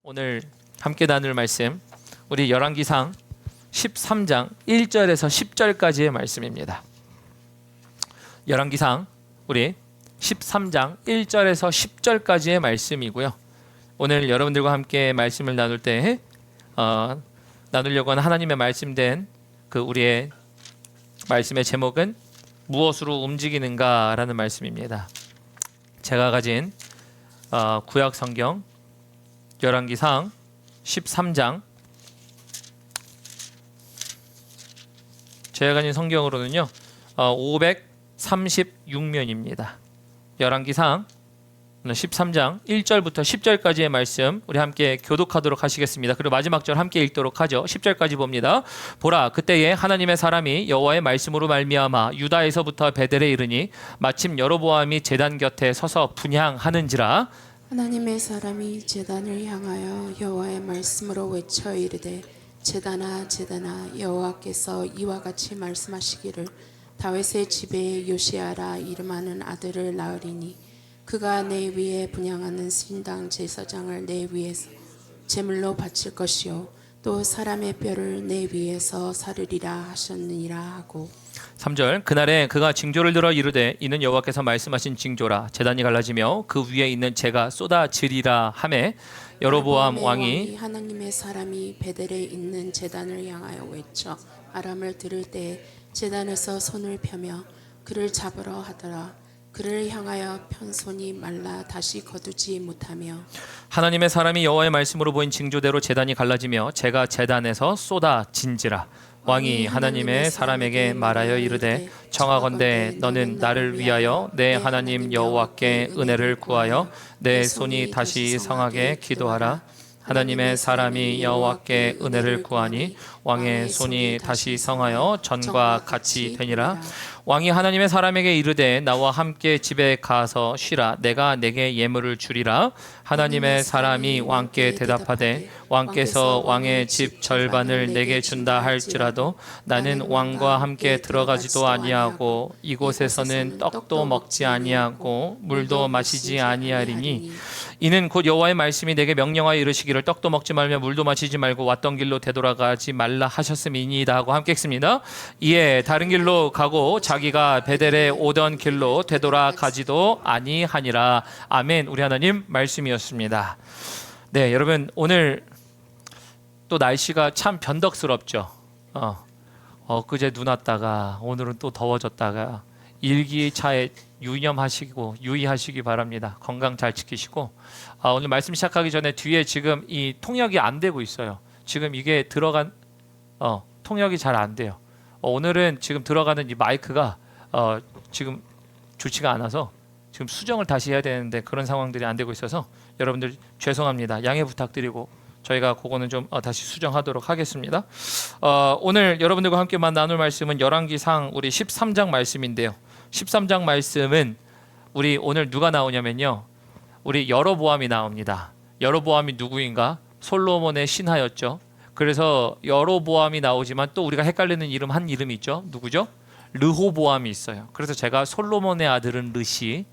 오늘 함께 나눌 말씀 우리 열왕기상 13장 1절에서 10절까지의 말씀입니다. 열왕기상 우리 13장 1절에서 10절까지의 말씀이고요. 오늘 여러분들과 함께 말씀을 나눌 때 나누려고 하는 하나님의 말씀된 그 우리의 말씀의 제목은 무엇으로 움직이는가라는 말씀입니다. 제가 가진 구약 성경 열왕기상 13장 제가 가진 성경으로는요 536면입니다. 열왕기상 13장 1절부터 10절까지의 말씀 우리 함께 교독하도록 하시겠습니다. 그리고 마지막 절 함께 읽도록 하죠. 10절까지 봅니다. 보라, 그때에 하나님의 사람이 여호와의 말씀으로 말미암아 유다에서부터 베델에 이르니 마침 여로보암이 제단 곁에 서서 분향하는지라. 하나님의 사람이 제단을 향하여 여호와의 말씀으로 외쳐 이르되 제단아 제단아, 여호와께서 이와 같이 말씀하시기를 다윗의 집에 요시아라 이름하는 아들을 낳으리니 그가 내 위에 분향하는 신당 제사장을 내 위에서 제물로 바칠 것이요 또 사람의 뼈를 내 위에서 사르리라 하셨느니라 하고. 3절 그날에 그가 징조를 들어 이르되 이는 여호와께서 말씀하신 징조라. 제단이 갈라지며 그 위에 있는 재가 쏟아지리라 하매 여로보암 왕이 하나님의 사람이 베델에 있는 제단을 향하여 외쳐 아람을 들을 때 제단에서 손을 펴며 그를 잡으러 하더라. 그를 향하여 편 손이 말라 다시 거두지 못하며 하나님의 사람이 여호와의 말씀으로 보인 징조대로 제단이 갈라지며 재가 제단에서 쏟아진지라. 왕이 하나님의 사람에게 말하여 이르되 청하건대 너는 나를 위하여 내 하나님 여호와께 은혜를 구하여 내 손이 다시 성하게 기도하라. 하나님의 사람이 여호와께 은혜를 구하니 왕의 손이 다시 성하여 전과 같이 되니라. 왕이 하나님의 사람에게 이르되 나와 함께 집에 가서 쉬라. 내가 내게 예물을 주리라. 하나님의 사람이 왕께 대답하되 왕께서 왕의 집 절반을 내게 준다 할지라도 나는 왕과 함께 들어가지도 아니하고 이곳에서는 떡도 먹지 아니하고 물도 마시지 아니하리니 이는 곧 여호와의 말씀이 내게 명령하여 이르시기를 떡도 먹지 말며 물도 마시지 말고 왔던 길로 되돌아가지 말라 하셨음이니이다 하고 함께 읽습니다. 이에 다른 길로 가고 자기가 베델에 오던 길로 되돌아가지도 아니하니라. 아멘. 우리 하나님 말씀이었습니다. 네, 여러분 오늘 또 날씨가 참 변덕스럽죠. 엊그제 눈 왔다가 오늘은 또 더워졌다가 일기차에 유의하시기 바랍니다. 건강 잘 지키시고 오늘 말씀 시작하기 전에 뒤에 지금 이 통역이 안 되고 있어요. 지금 이게 들어간 통역이 잘 안 돼요. 오늘은 지금 들어가는 이 마이크가 지금 좋지가 않아서 지금 수정을 다시 해야 되는데 그런 상황들이 안 되고 있어서 여러분들 죄송합니다. 양해 부탁드리고 저희가 그거는 좀 다시 수정하도록 하겠습니다. 오늘 여러분들과 함께만 나눌 말씀은 열왕기상 우리 13장 말씀인데요. 13장 말씀은 우리 오늘 누가 나오냐면요. 우리 여로보암이 나옵니다. 여로보암이 누구인가? 솔로몬의 신하였죠. 그래서 여로보암이 나오지만 또 우리가 헷갈리는 이름 한 이름이 있죠. 누구죠? 르호보암이 있어요. 그래서 제가 솔로몬의 아들은 르시,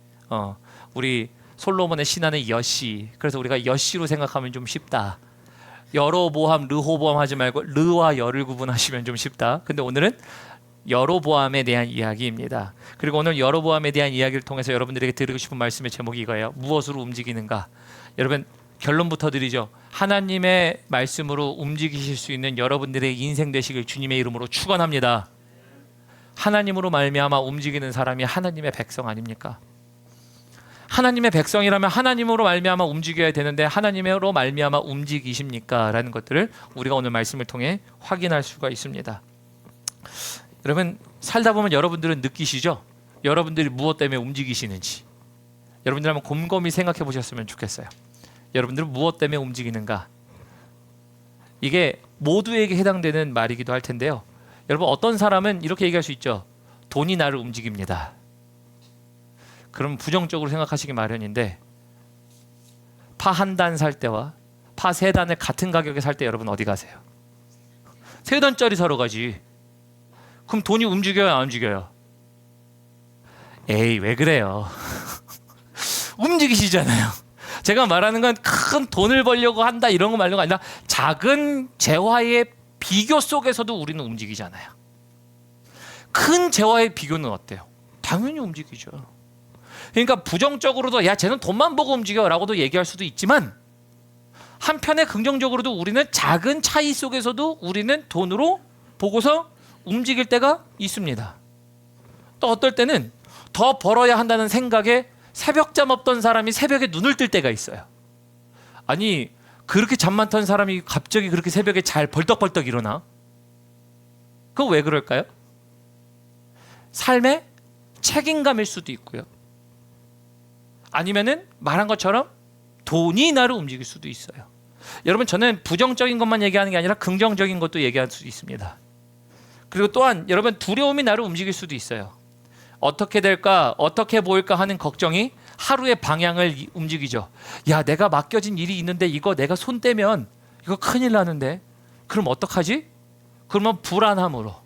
우리 솔로몬의 신하는 여시. 그래서 우리가 여시로 생각하면 좀 쉽다. 여로보암, 르호보암 하지 말고 르와 여를 구분하시면 좀 쉽다. 근데 오늘은 여로보암에 대한 이야기입니다. 그리고 오늘 여로보암에 대한 이야기를 통해서 여러분들에게 드리고 싶은 말씀의 제목이 이거예요. 무엇으로 움직이는가? 여러분 결론부터 드리죠. 하나님의 말씀으로 움직이실 수 있는 여러분들의 인생 되시길 주님의 이름으로 축원합니다. 하나님으로 말미암아 움직이는 사람이 하나님의 백성 아닙니까? 하나님의 백성이라면 하나님으로 말미암아 움직여야 되는데 하나님으로 말미암아 움직이십니까? 라는 것들을 우리가 오늘 말씀을 통해 확인할 수가 있습니다. 여러분 살다 보면 여러분들은 느끼시죠? 여러분들이 무엇 때문에 움직이시는지 여러분들 한번 곰곰이 생각해 보셨으면 좋겠어요. 여러분들은 무엇 때문에 움직이는가? 이게 모두에게 해당되는 말이기도 할 텐데요. 여러분 어떤 사람은 이렇게 얘기할 수 있죠. 돈이 나를 움직입니다. 그럼 부정적으로 생각하시기 마련인데 파 한 단 살 때와 파 세 단을 같은 가격에 살 때 여러분 어디 가세요? 세 단짜리 사러 가지. 그럼 돈이 움직여요 안 움직여요? 에이 왜 그래요? 움직이시잖아요. 제가 말하는 건 큰 돈을 벌려고 한다 이런 거 말하는 거 아니라 작은 재화의 비교 속에서도 우리는 움직이잖아요. 큰 재화의 비교는 어때요? 당연히 움직이죠. 그러니까 부정적으로도 야 쟤는 돈만 보고 움직여라고도 얘기할 수도 있지만 한편에 긍정적으로도 우리는 작은 차이 속에서도 우리는 돈으로 보고서 움직일 때가 있습니다. 또 어떨 때는 더 벌어야 한다는 생각에 새벽잠 없던 사람이 새벽에 눈을 뜰 때가 있어요. 아니 그렇게 잠 많던 사람이 갑자기 그렇게 새벽에 잘 벌떡벌떡 일어나? 그거 왜 그럴까요? 삶의 책임감일 수도 있고요. 아니면은 말한 것처럼 돈이 나를 움직일 수도 있어요. 여러분 저는 부정적인 것만 얘기하는 게 아니라 긍정적인 것도 얘기할 수 있습니다. 그리고 또한 여러분 두려움이 나를 움직일 수도 있어요. 어떻게 될까, 어떻게 보일까 하는 걱정이 하루의 방향을 움직이죠. 야 내가 맡겨진 일이 있는데 이거 내가 손 떼면 이거 큰일 나는데 그럼 어떡하지? 그러면 불안함으로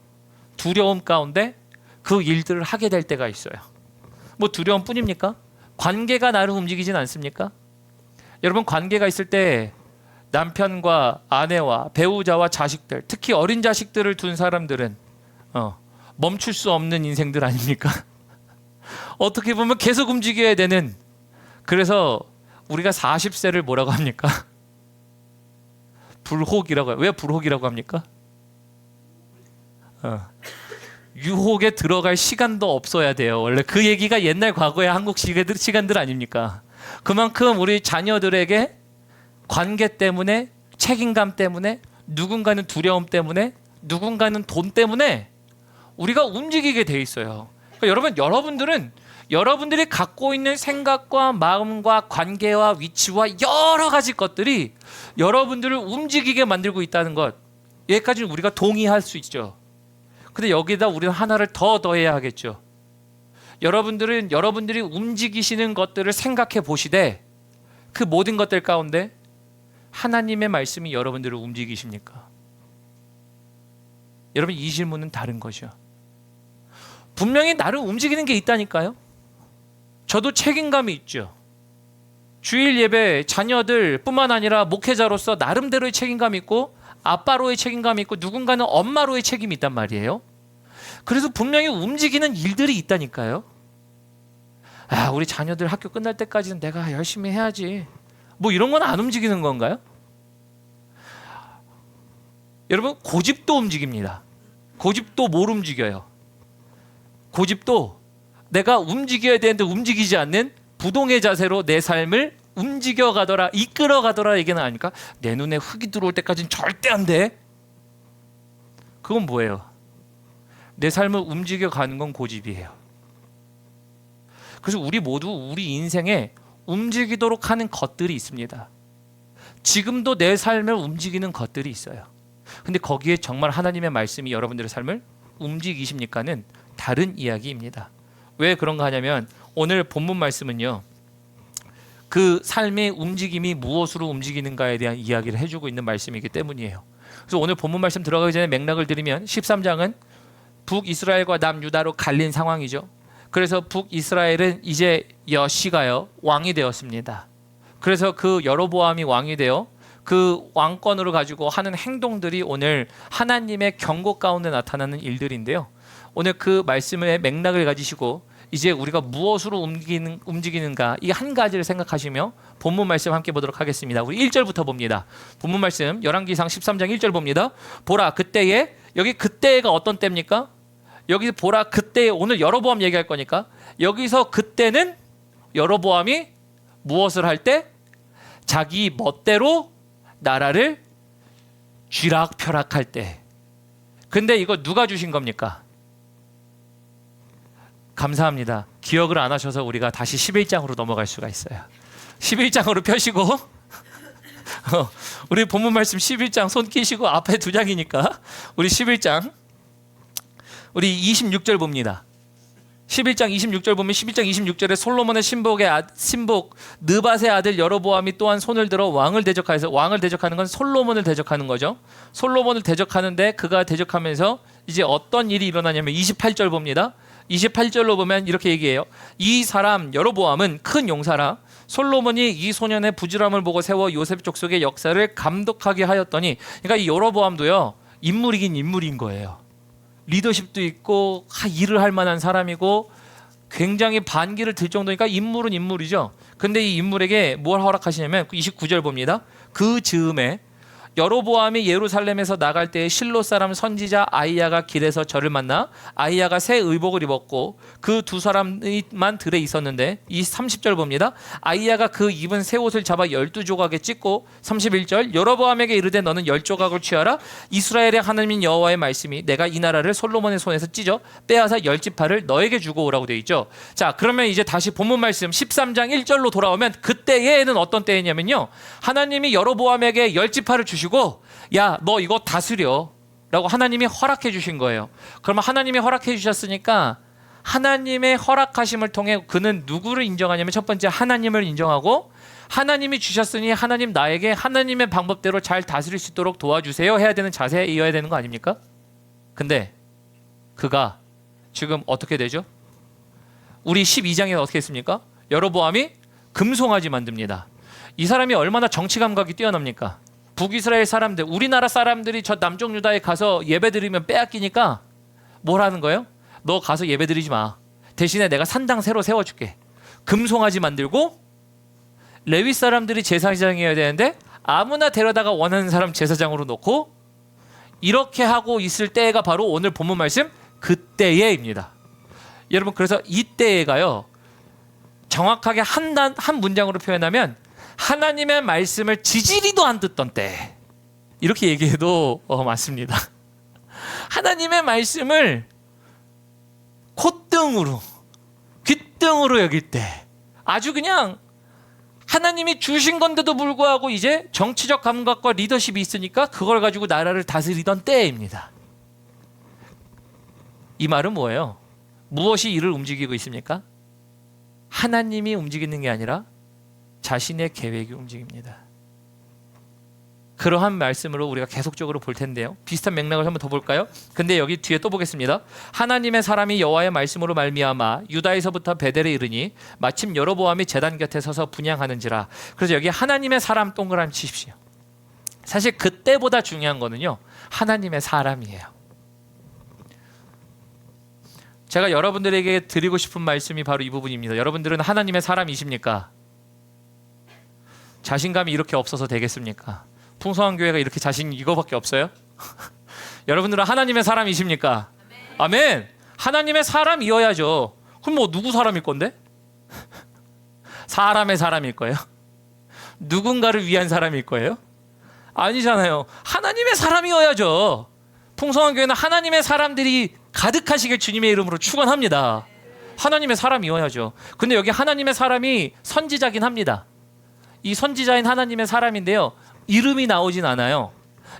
두려움 가운데 그 일들을 하게 될 때가 있어요. 뭐 두려움뿐입니까? 관계가 나를 움직이진 않습니까? 여러분 관계가 있을 때 남편과 아내와 배우자와 자식들, 특히 어린 자식들을 둔 사람들은 멈출 수 없는 인생들 아닙니까? 어떻게 보면 계속 움직여야 되는. 그래서 우리가 40세를 뭐라고 합니까? 불혹이라고 해요. 왜 불혹이라고 합니까? 유혹에 들어갈 시간도 없어야 돼요. 원래 그 얘기가 옛날 과거의 한국 시간들 아닙니까? 그만큼 우리 자녀들에게 관계 때문에, 책임감 때문에, 누군가는 두려움 때문에, 누군가는 돈 때문에 우리가 움직이게 돼 있어요. 그러니까 여러분들은 여러분들이 갖고 있는 생각과 마음과 관계와 위치와 여러 가지 것들이 여러분들을 움직이게 만들고 있다는 것, 여기까지는 우리가 동의할 수 있죠. 근데 여기다 우리는 하나를 더 더해야 하겠죠. 여러분들은 여러분들이 움직이시는 것들을 생각해 보시되 그 모든 것들 가운데 하나님의 말씀이 여러분들을 움직이십니까? 여러분 이 질문은 다른 거죠. 분명히 나를 움직이는 게 있다니까요. 저도 책임감이 있죠. 주일 예배 자녀들 뿐만 아니라 목회자로서 나름대로의 책임감이 있고 아빠로의 책임감이 있고 누군가는 엄마로의 책임이 있단 말이에요. 그래서 분명히 움직이는 일들이 있다니까요. 아, 우리 자녀들 학교 끝날 때까지는 내가 열심히 해야지. 뭐 이런 건 안 움직이는 건가요? 여러분 고집도 움직입니다. 고집도 뭘 움직여요? 고집도 내가 움직여야 되는데 움직이지 않는 부동의 자세로 내 삶을 움직여 가더라, 이끌어 가더라 얘기는 아닙니까? 내 눈에 흙이 들어올 때까지는 절대 안 돼. 그건 뭐예요? 내 삶을 움직여 가는 건 고집이에요. 그래서 우리 모두 우리 인생에 움직이도록 하는 것들이 있습니다. 지금도 내 삶을 움직이는 것들이 있어요. 근데 거기에 정말 하나님의 말씀이 여러분들의 삶을 움직이십니까는 다른 이야기입니다. 왜 그런가 하냐면 오늘 본문 말씀은요, 그 삶의 움직임이 무엇으로 움직이는가에 대한 이야기를 해주고 있는 말씀이기 때문이에요. 그래서 오늘 본문 말씀 들어가기 전에 맥락을 드리면 13장은 북이스라엘과 남유다로 갈린 상황이죠. 그래서 북이스라엘은 이제 여시가요 왕이 되었습니다. 그래서 그 여로보암이 왕이 되어 그 왕권으로 가지고 하는 행동들이 오늘 하나님의 경고 가운데 나타나는 일들인데요. 오늘 그 말씀의 맥락을 가지시고 이제 우리가 무엇으로 움직이는가 이 한 가지를 생각하시며 본문 말씀 함께 보도록 하겠습니다. 우리 1절부터 봅니다. 본문 말씀 열왕기상 13장 1절 봅니다. 보라 그때에, 여기 그때가 어떤 때입니까? 여기 보라 그때에, 오늘 여로보암 얘기할 거니까 여기서 그때는 여로보암이 무엇을 할 때? 자기 멋대로 나라를 쥐락펴락할 때. 근데 이거 누가 주신 겁니까? 감사합니다. 기억을 안 하셔서 우리가 다시 11장으로 넘어갈 수가 있어요. 11장으로 펴시고 우리 본문 말씀 11장 손 끼시고 앞에 두 장이니까 우리 11장 우리 26절 봅니다. 11장 26절 보면 11장 26절에 솔로몬의 신복 느밧의 아들 여로보암이 또한 손을 들어 왕을 대적하여서, 왕을 대적하는 건 솔로몬을 대적하는 거죠. 솔로몬을 대적하는데 그가 대적하면서 이제 어떤 일이 일어나냐면 28절 봅니다. 28절로 보면 이렇게 얘기해요. 이 사람 여로보암은 큰 용사라 솔로몬이 이 소년의 부지런함을 보고 세워 요셉 족속의 역사를 감독하게 하였더니, 그러니까 이 여로보암도요 인물이긴 인물인 거예요. 리더십도 있고 일을 할 만한 사람이고 굉장히 반기를 들 정도니까 인물은 인물이죠. 근데 이 인물에게 뭘 허락하시냐면 29절 봅니다. 그 즈음에 여로보암이 예루살렘에서 나갈 때에 실로 사람 선지자 아이야가 길에서 저를 만나 아이야가 새 의복을 입었고 그 두 사람만 들에 있었는데, 이 30절 봅니다. 아이야가 그 입은 새 옷을 잡아 12조각에 찢고 31절 여로보암에게 이르되 너는 10조각을 취하라. 이스라엘의 하나님인 여호와의 말씀이 내가 이 나라를 솔로몬의 손에서 찢어 빼앗아 10지파를 너에게 주고 오라고 되어 있죠. 자, 그러면 이제 다시 본문 말씀 13장 1절로 돌아오면 그때에는 어떤 때냐면요, 하나님이 여로보암에게 10지파를 주시고 야, 너 이거 다스려 라고 하나님이 허락해 주신 거예요. 그러면 하나님이 허락해 주셨으니까 하나님의 허락하심을 통해 그는 누구를 인정하냐면, 첫 번째 하나님을 인정하고, 하나님이 주셨으니 하나님 나에게 하나님의 방법대로 잘 다스릴 수 있도록 도와주세요 해야 되는 자세이어야 되는 거 아닙니까? 근데 그가 지금 어떻게 되죠? 우리 12장에 어떻게 했습니까? 여로보암이 금송아지 만듭니다. 이 사람이 얼마나 정치 감각이 뛰어납니까? 북이스라엘 사람들, 우리나라 사람들이 저 남쪽 유다에 가서 예배드리면 빼앗기니까 뭘 하는 거예요? 너 가서 예배드리지 마. 대신에 내가 산당 새로 세워줄게. 금송아지 만들고, 레위 사람들이 제사장이어야 되는데 아무나 데려다가 원하는 사람 제사장으로 놓고, 이렇게 하고 있을 때가 바로 오늘 본문 말씀 그때에입니다. 여러분, 그래서 이때에가요 정확하게 한 문장으로 표현하면 하나님의 말씀을 지지리도 안 듣던 때, 이렇게 얘기해도 맞습니다. 하나님의 말씀을 콧등으로 귓등으로 여길 때, 아주 그냥 하나님이 주신 건데도 불구하고 이제 정치적 감각과 리더십이 있으니까 그걸 가지고 나라를 다스리던 때입니다. 이 말은 뭐예요? 무엇이 이를 움직이고 있습니까? 하나님이 움직이는 게 아니라 자신의 계획이 움직입니다. 그러한 말씀으로 우리가 계속적으로 볼 텐데요, 비슷한 맥락을 한번 더 볼까요? 근데 여기 뒤에 또 보겠습니다. 하나님의 사람이 여호와의 말씀으로 말미암아 유다에서부터 베델에 이르니 마침 여로보암이 제단 곁에 서서 분향하는지라. 그래서 여기 하나님의 사람 동그라미 치십시오. 사실 그때보다 중요한 거는요, 하나님의 사람이에요. 제가 여러분들에게 드리고 싶은 말씀이 바로 이 부분입니다. 여러분들은 하나님의 사람이십니까? 자신감이 이렇게 없어서 되겠습니까? 풍성한 교회가 이렇게 자신 이거밖에 없어요? 여러분들은 하나님의 사람이십니까? 아멘. 하나님의 사람이어야죠. 그럼 뭐 누구 사람일 건데? 사람의 사람일 거예요? 누군가를 위한 사람일 거예요? 아니잖아요. 하나님의 사람이어야죠. 풍성한 교회는 하나님의 사람들이 가득하시길 주님의 이름으로 축원합니다. 하나님의 사람이어야죠. 근데 여기 하나님의 사람이 선지자긴 합니다. 이 선지자인 하나님의 사람인데요, 이름이 나오진 않아요.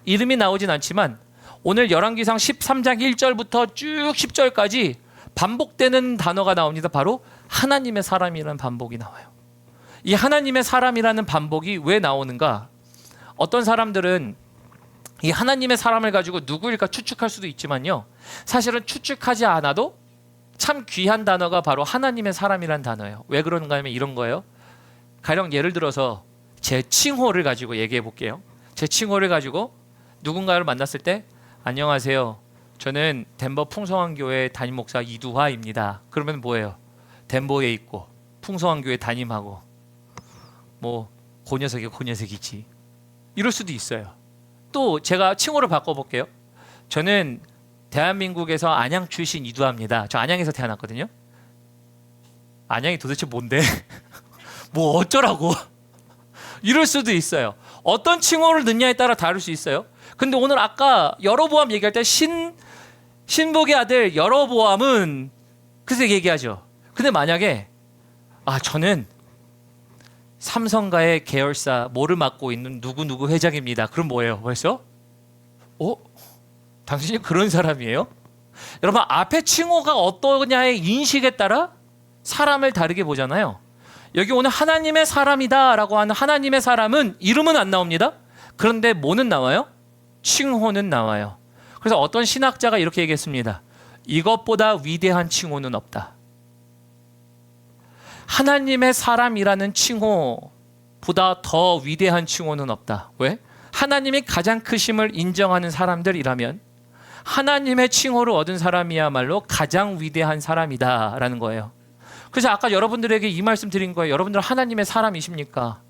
이름이 나오진 않지만 오늘 열왕기상 13장 1절부터 쭉 10절까지 반복되는 단어가 나옵니다. 바로 하나님의 사람이라는 반복이 나와요. 이 하나님의 사람이라는 반복이 왜 나오는가? 어떤 사람들은 이 하나님의 사람을 가지고 누구일까 추측할 수도 있지만요, 사실은 추측하지 않아도 참 귀한 단어가 바로 하나님의 사람이라는 단어예요. 왜 그런가 하면 이런 거예요. 가령 예를 들어서 제 칭호를 가지고 얘기해 볼게요. 제 칭호를 가지고 누군가를 만났을 때, 안녕하세요, 저는 덴버 풍성한 교회 담임 목사 이두화입니다. 그러면 뭐예요? 덴버에 있고 풍성한 교회 담임하고 뭐 고녀석이 고녀석이지, 이럴 수도 있어요. 또 제가 칭호를 바꿔볼게요. 저는 대한민국에서 안양 출신 이두화입니다. 저 안양에서 태어났거든요. 안양이 도대체 뭔데? 뭐 어쩌라고? 이럴 수도 있어요. 어떤 칭호를 넣냐에 따라 다를 수 있어요. 근데 오늘 아까 여로보암 얘기할 때 신복의 아들 여로보암은 그래서 얘기하죠. 근데 만약에 저는 삼성가의 계열사 뭐를 맡고 있는 누구누구 회장입니다. 그럼 뭐예요? 벌써? 당신이 그런 사람이에요? 여러분, 앞에 칭호가 어떠냐의 인식에 따라 사람을 다르게 보잖아요. 여기 오늘 하나님의 사람이다라고 하는 하나님의 사람은 이름은 안 나옵니다. 그런데 뭐는 나와요? 칭호는 나와요. 그래서 어떤 신학자가 이렇게 얘기했습니다. 이것보다 위대한 칭호는 없다. 하나님의 사람이라는 칭호보다 더 위대한 칭호는 없다. 왜? 하나님이 가장 크심을 인정하는 사람들이라면 하나님의 칭호를 얻은 사람이야말로 가장 위대한 사람이다라는 거예요. 그래서 아까 여러분들에게 이 말씀 드린 거예요. 여러분들 하나님의 사람이십니까?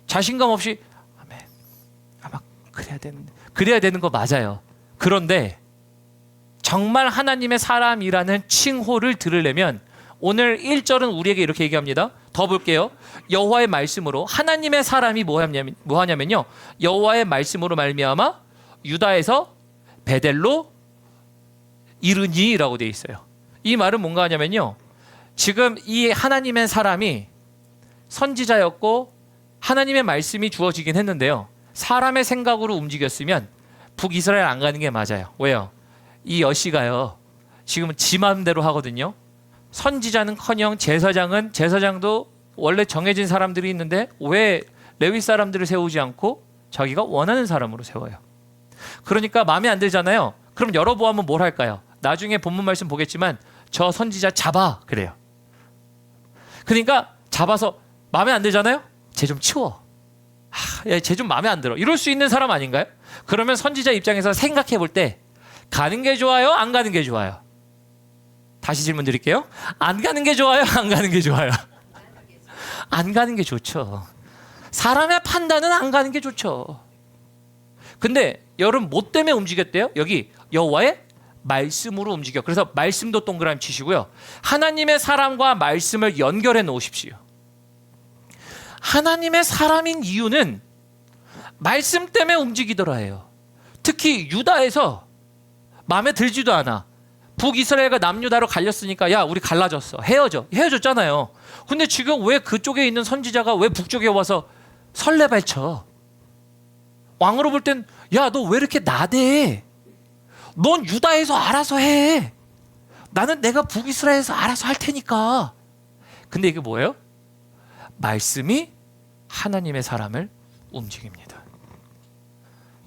자신감 없이 아멘. 아마 그래야 되는 거 맞아요. 그런데 정말 하나님의 사람이라는 칭호를 들으려면 오늘 1절은 우리에게 이렇게 얘기합니다. 더 볼게요. 여호와의 말씀으로 하나님의 사람이 뭐 하냐면요. 여호와의 말씀으로 말미암아 유다에서 베델로 이르니라고 되어 있어요. 이 말은 뭔가 하냐면요. 지금 이 하나님의 사람이 선지자였고 하나님의 말씀이 주어지긴 했는데요. 사람의 생각으로 움직였으면 북이스라엘 안 가는 게 맞아요. 왜요? 이 여시가요. 지금은 지 마음대로 하거든요. 선지자는커녕 제사장도 원래 정해진 사람들이 있는데 왜 레위 사람들을 세우지 않고 자기가 원하는 사람으로 세워요. 그러니까 마음에 안 들잖아요. 그럼 여로보암은 뭘 할까요? 나중에 본문 말씀 보겠지만 저 선지자 잡아 그래요. 그러니까 잡아서 마음에 안 들잖아요. 쟤 좀 치워. 쟤 좀 마음에 안 들어. 이럴 수 있는 사람 아닌가요? 그러면 선지자 입장에서 생각해 볼 때 가는 게 좋아요? 안 가는 게 좋아요? 다시 질문 드릴게요. 안 가는 게 좋아요? 안 가는 게 좋아요? 안 가는 게 좋죠. 사람의 판단은 안 가는 게 좋죠. 근데 여러분 뭐 때문에 움직였대요? 여기 여호와의 말씀으로 움직여. 그래서 말씀도 동그라미 치시고요. 하나님의 사람과 말씀을 연결해 놓으십시오. 하나님의 사람인 이유는 말씀 때문에 움직이더라 해요. 특히 유다에서 마음에 들지도 않아. 북이스라엘과 남유다로 갈렸으니까 야 우리 갈라졌어. 헤어졌잖아요. 근데 지금 왜 그쪽에 있는 선지자가 왜 북쪽에 와서 설레발쳐? 왕으로 볼 땐 야 너 왜 이렇게 나대? 넌 유다에서 알아서 해. 나는 내가 북이스라엘에서 알아서 할 테니까. 근데 이게 뭐예요? 말씀이 하나님의 사람을 움직입니다.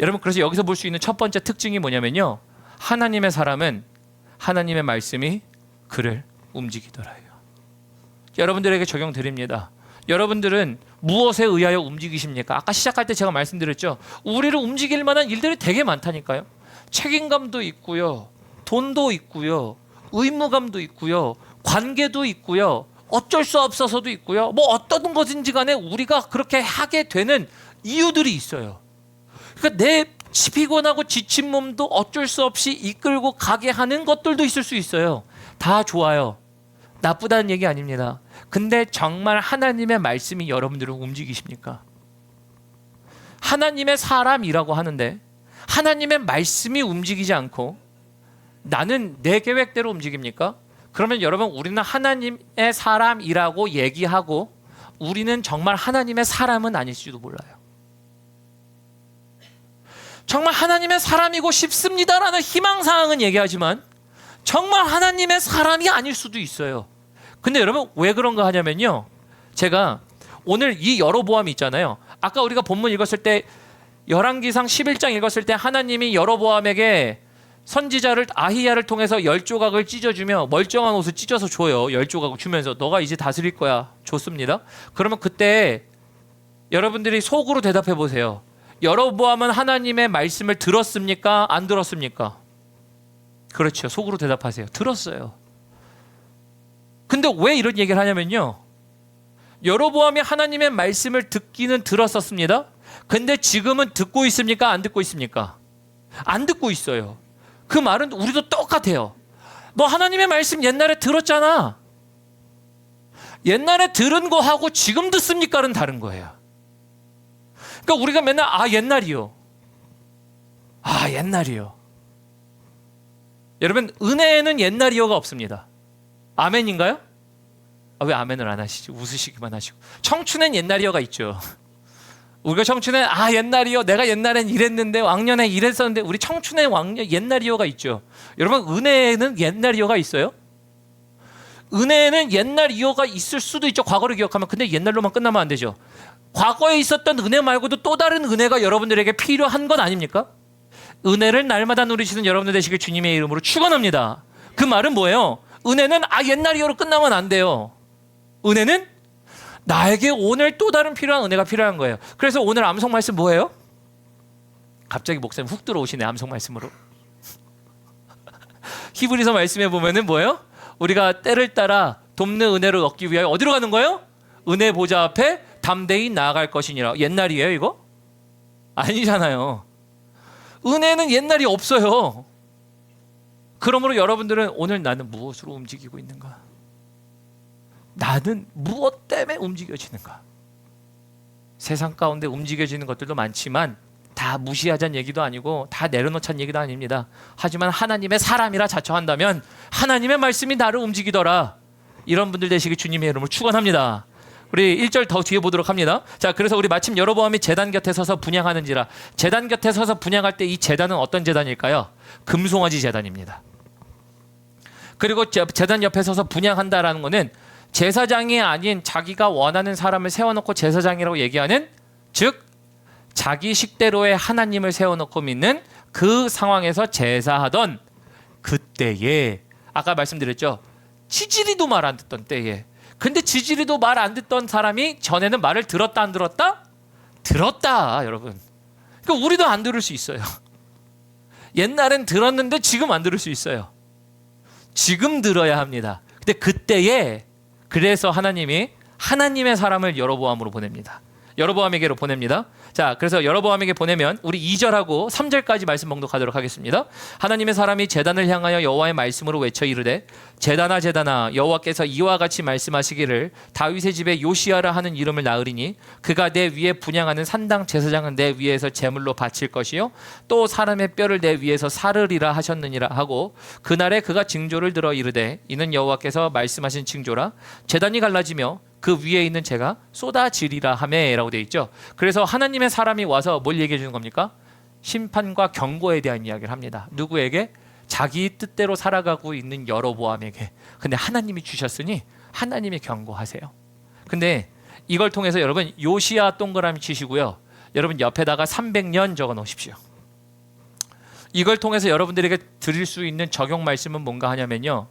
여러분 그래서 여기서 볼 수 있는 첫 번째 특징이 뭐냐면요. 하나님의 사람은 하나님의 말씀이 그를 움직이더라요. 여러분들에게 적용드립니다. 여러분들은 무엇에 의하여 움직이십니까? 아까 시작할 때 제가 말씀드렸죠. 우리를 움직일 만한 일들이 되게 많다니까요. 책임감도 있고요. 돈도 있고요. 의무감도 있고요. 관계도 있고요. 어쩔 수 없어서도 있고요. 뭐 어떤 것인지 간에 우리가 그렇게 하게 되는 이유들이 있어요. 그러니까 내 피곤하고 지친 몸도 어쩔 수 없이 이끌고 가게 하는 것들도 있을 수 있어요. 다 좋아요. 나쁘다는 얘기 아닙니다. 근데 정말 하나님의 말씀이 여러분들을 움직이십니까? 하나님의 사람이라고 하는데 하나님의 말씀이 움직이지 않고 나는 내 계획대로 움직입니까? 그러면 여러분 우리는 하나님의 사람이라고 얘기하고 우리는 정말 하나님의 사람은 아닐지도 몰라요. 정말 하나님의 사람이고 싶습니다라는 희망사항은 얘기하지만 정말 하나님의 사람이 아닐 수도 있어요. 근데 여러분 왜 그런가 하냐면요. 제가 오늘 이 여로보암이 있잖아요. 아까 우리가 본문 읽었을 때 열왕기상 11장 읽었을 때 하나님이 여로보암에게 선지자를 아히야를 통해서 10조각을 찢어주며 멀쩡한 옷을 찢어서 줘요. 10조각을 주면서 너가 이제 다스릴 거야. 좋습니다. 그러면 그때 여러분들이 속으로 대답해 보세요. 여로보암은 하나님의 말씀을 들었습니까? 안 들었습니까? 그렇죠. 속으로 대답하세요. 들었어요. 근데 왜 이런 얘기를 하냐면요. 여로보암이 하나님의 말씀을 듣기는 들었었습니다. 근데 지금은 듣고 있습니까? 안 듣고 있습니까? 안 듣고 있어요. 그 말은 우리도 똑같아요. 너 하나님의 말씀 옛날에 들었잖아. 옛날에 들은 거하고 지금 듣습니까는 다른 거예요. 그러니까 우리가 맨날 옛날이요. 옛날이요. 여러분 은혜에는 옛날이요가 없습니다. 아멘인가요? 왜 아멘을 안 하시지? 웃으시기만 하시고. 청춘엔 옛날이요가 있죠. 우리가 청춘엔 옛날이요. 내가 옛날엔 이랬는데 왕년에 이랬었는데 우리 청춘엔 옛날이요가 있죠. 여러분 은혜에는 옛날이요가 있어요? 은혜에는 옛날이요가 있을 수도 있죠. 과거를 기억하면. 근데 옛날로만 끝나면 안 되죠. 과거에 있었던 은혜 말고도 또 다른 은혜가 여러분들에게 필요한 건 아닙니까? 은혜를 날마다 누리시는 여러분들 되시길 주님의 이름으로 축원합니다. 그 말은 뭐예요? 은혜는 옛날이요로 끝나면 안 돼요. 은혜는 나에게 오늘 또 다른 필요한 은혜가 필요한 거예요. 그래서 오늘 암송 말씀 뭐예요? 갑자기 목사님 훅 들어오시네. 암송 말씀으로. 히브리서 말씀에 보면은 뭐예요? 우리가 때를 따라 돕는 은혜를 얻기 위하여 어디로 가는 거예요? 은혜 보좌 앞에 담대히 나아갈 것이니라. 옛날이에요 이거? 아니잖아요. 은혜는 옛날이 없어요. 그러므로 여러분들은 오늘 나는 무엇으로 움직이고 있는가? 나는 무엇 때문에 움직여지는가? 세상 가운데 움직여지는 것들도 많지만 다 무시하자는 얘기도 아니고 다 내려놓자는 얘기도 아닙니다. 하지만 하나님의 사람이라 자처한다면 하나님의 말씀이 나를 움직이더라. 이런 분들 되시기 주님의 이름을 축원합니다. 우리 1절 더 뒤에 보도록 합니다. 자, 그래서 우리 마침 여로보암이 제단 곁에 서서 분향하는지라. 제단 곁에 서서 분향할 때 이 제단은 어떤 제단일까요? 금송아지 제단입니다. 그리고 제단 옆에 서서 분향한다라는 것은 제사장이 아닌 자기가 원하는 사람을 세워놓고 제사장이라고 얘기하는, 즉 자기 식대로의 하나님을 세워놓고 믿는 그 상황에서 제사하던 그때에, 아까 말씀드렸죠, 지지리도 말 안 듣던 때에. 근데 지지리도 말 안 듣던 사람이 전에는 말을 들었다 안 들었다? 들었다, 여러분. 그러니까 우리도 안 들을 수 있어요. 옛날엔 들었는데 지금 안 들을 수 있어요. 지금 들어야 합니다. 근데 그때에, 그래서 하나님이 하나님의 사람을 여로보암으로 보냅니다. 여로보암에게로 보냅니다. 자, 그래서 여로보암에게 보내면 우리 2절하고 3절까지 말씀 봉독하도록 하겠습니다. 하나님의 사람이 제단을 향하여 여호와의 말씀으로 외쳐 이르되 제단아 제단아 여호와께서 이와 같이 말씀하시기를 다윗의 집에 요시아라 하는 이름을 낳으리니 그가 내 위에 분향하는 산당 제사장은 내 위에서 제물로 바칠 것이요 또 사람의 뼈를 내 위에서 사르리라 하셨느니라 하고 그날에 그가 징조를 들어 이르되 이는 여호와께서 말씀하신 징조라 제단이 갈라지며 그 위에 있는 재가 쏟아지리라 하매라고 되어 있죠. 그래서 하나님의 사람이 와서 뭘 얘기해 주는 겁니까? 심판과 경고에 대한 이야기를 합니다. 누구에게? 자기 뜻대로 살아가고 있는 여로보암에게. 근데 하나님이 주셨으니 하나님이 경고하세요. 근데 이걸 통해서 여러분 요시야 동그라미 치시고요. 여러분 옆에다가 300년 적어 놓으십시오. 이걸 통해서 여러분들에게 드릴 수 있는 적용 말씀은 뭔가 하냐면요.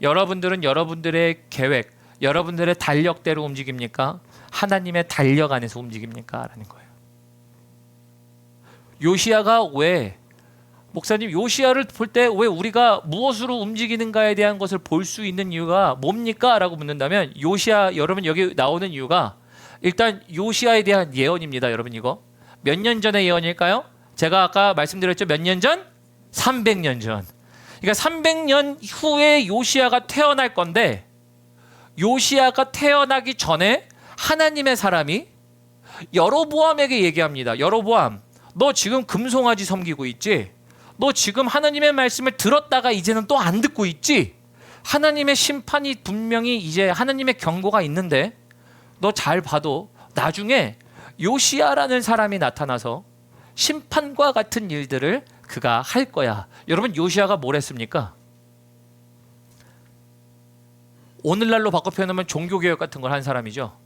여러분들은 여러분들의 계획, 여러분들의 달력대로 움직입니까? 하나님의 달력 안에서 움직입니까? 라는 거예요. 요시야가 왜, 목사님 요시야를 볼 때 왜 우리가 무엇으로 움직이는가에 대한 것을 볼 수 있는 이유가 뭡니까? 라고 묻는다면 요시야, 여러분 여기 나오는 이유가 일단 요시야에 대한 예언입니다. 여러분 이거 몇 년 전의 예언일까요? 제가 아까 말씀드렸죠. 몇 년 전? 300년 전. 그러니까 300년 후에 요시야가 태어날 건데 요시야가 태어나기 전에 하나님의 사람이 여로보암에게 얘기합니다. 여로보암, 너 지금 금송아지 섬기고 있지? 너 지금 하나님의 말씀을 들었다가 이제는 또 안 듣고 있지? 하나님의 심판이 분명히 이제 하나님의 경고가 있는데 너 잘 봐도 나중에 요시야라는 사람이 나타나서 심판과 같은 일들을 그가 할 거야. 여러분 요시야가 뭘 했습니까? 오늘날로 바꿔 표현하면 종교개혁 같은 걸 한 사람이죠.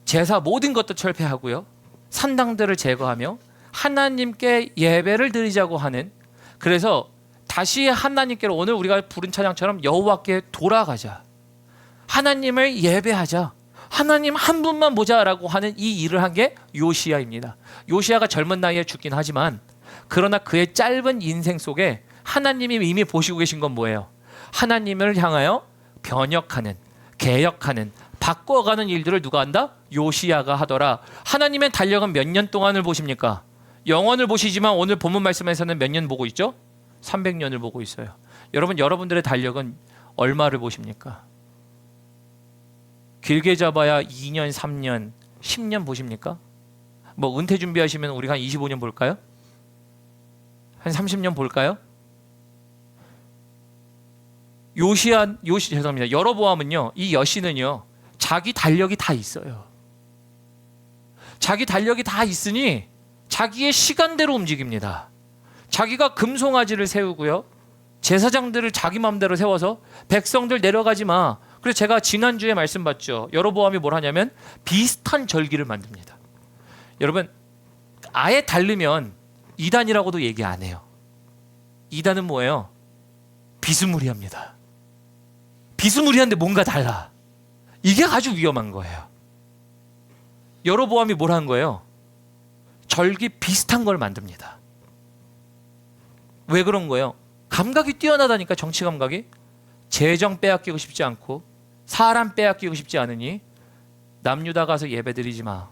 제사 모든 것도 철폐하고요. 산당들을 제거하며 하나님께 예배를 드리자고 하는, 그래서 다시 하나님께로 오늘 우리가 부른 찬양처럼 여호와께 돌아가자. 하나님을 예배하자. 하나님 한 분만 보자라고 하는 이 일을 한 게 요시야입니다. 요시야가 젊은 나이에 죽긴 하지만 그러나 그의 짧은 인생 속에 하나님이 이미 보시고 계신 건 뭐예요? 하나님을 향하여 변혁하는, 개혁하는, 바꿔가는 일들을 누가 한다? 요시야가 하더라. 하나님의 달력은 몇 년 동안을 보십니까? 영원을 보시지만 오늘 본문 말씀에서는 몇 년 보고 있죠? 300년을 보고 있어요. 여러분, 여러분들의 달력은 얼마를 보십니까? 길게 잡아야 2년, 3년, 10년 보십니까? 뭐 은퇴 준비하시면 우리가 한 25년 볼까요? 한 30년 볼까요? 죄송합니다. 여로보암은요, 이 여신은요, 자기 달력이 다 있어요. 자기 달력이 다 있으니 자기의 시간대로 움직입니다. 자기가 금송아지를 세우고요, 제사장들을 자기 마음대로 세워서 백성들 내려가지 마. 그래서 제가 지난주에 말씀 봤죠. 여로보암이 뭘 하냐면 비슷한 절기를 만듭니다. 여러분, 아예 다르면 이단이라고도 얘기 안 해요. 이단은 뭐예요? 비스무리합니다. 비스무리한데 뭔가 달라. 이게 아주 위험한 거예요. 여로보암이 뭘 한 거예요? 절기 비슷한 걸 만듭니다. 왜 그런 거예요? 감각이 뛰어나다니까. 정치 감각이. 재정 빼앗기고 싶지 않고 사람 빼앗기고 싶지 않으니 남유다 가서 예배 드리지 마.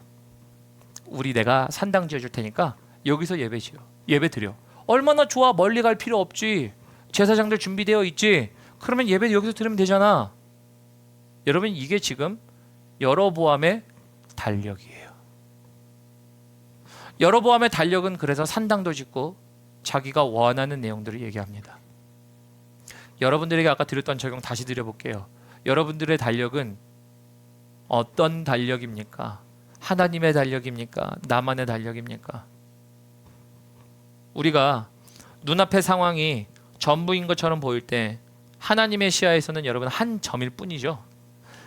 우리 내가 산당 지어줄 테니까 여기서 예배 지어. 예배 드려. 얼마나 좋아. 멀리 갈 필요 없지. 제사장들 준비되어 있지. 그러면 예배 여기서 드리면 되잖아. 여러분, 이게 지금 여로보암의 달력이에요. 여로보암의 달력은 그래서 산당도 짓고 자기가 원하는 내용들을 얘기합니다. 여러분들에게 아까 드렸던 적용 다시 드려볼게요. 여러분들의 달력은 어떤 달력입니까? 하나님의 달력입니까? 나만의 달력입니까? 우리가 눈앞의 상황이 전부인 것처럼 보일 때 하나님의 시야에서는 여러분 한 점일 뿐이죠.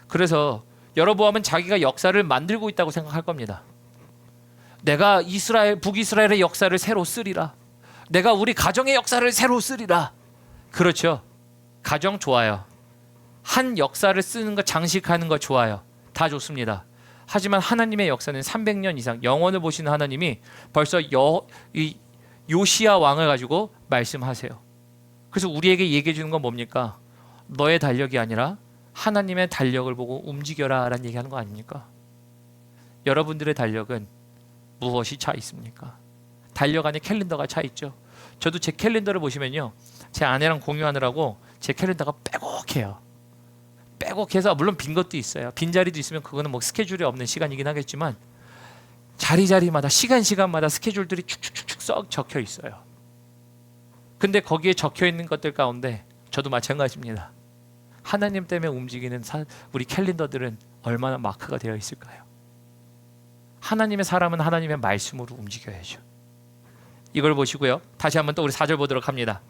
그래서 여로보암은 자기가 역사를 만들고 있다고 생각할 겁니다. 내가 북이스라엘의 역사를 새로 쓰리라. 내가 우리 가정의 역사를 새로 쓰리라. 그렇죠. 가정 좋아요. 한 역사를 쓰는 거, 장식하는 거 좋아요. 다 좋습니다. 하지만 하나님의 역사는 300년 이상 영원을 보시는 하나님이 벌써 요시야 왕을 가지고 말씀하세요. 그래서 우리에게 얘기해 주는 건 뭡니까? 너의 달력이 아니라 하나님의 달력을 보고 움직여라 라는 얘기하는 거 아닙니까? 여러분들의 달력은 무엇이 차 있습니까? 달력 안에 캘린더가 차 있죠. 저도 제 캘린더를 보시면요, 제 아내랑 공유하느라고 제 캘린더가 빼곡해요. 빼곡해서 물론 빈 것도 있어요. 빈자리도 있으면 그거는 뭐 스케줄이 없는 시간이긴 하겠지만 자리마다 시간마다 스케줄들이 축축축축 썩 적혀 있어요. 근데 거기에 적혀 있는 것들 가운데 저도 마찬가지입니다. 하나님 때문에 움직이는 우리 캘린더들은 얼마나 마크가 되어 있을까요? 하나님의 사람은 하나님의 말씀으로 움직여야죠. 이걸 보시고요. 다시 한번 또 우리 4절 보도록 합니다.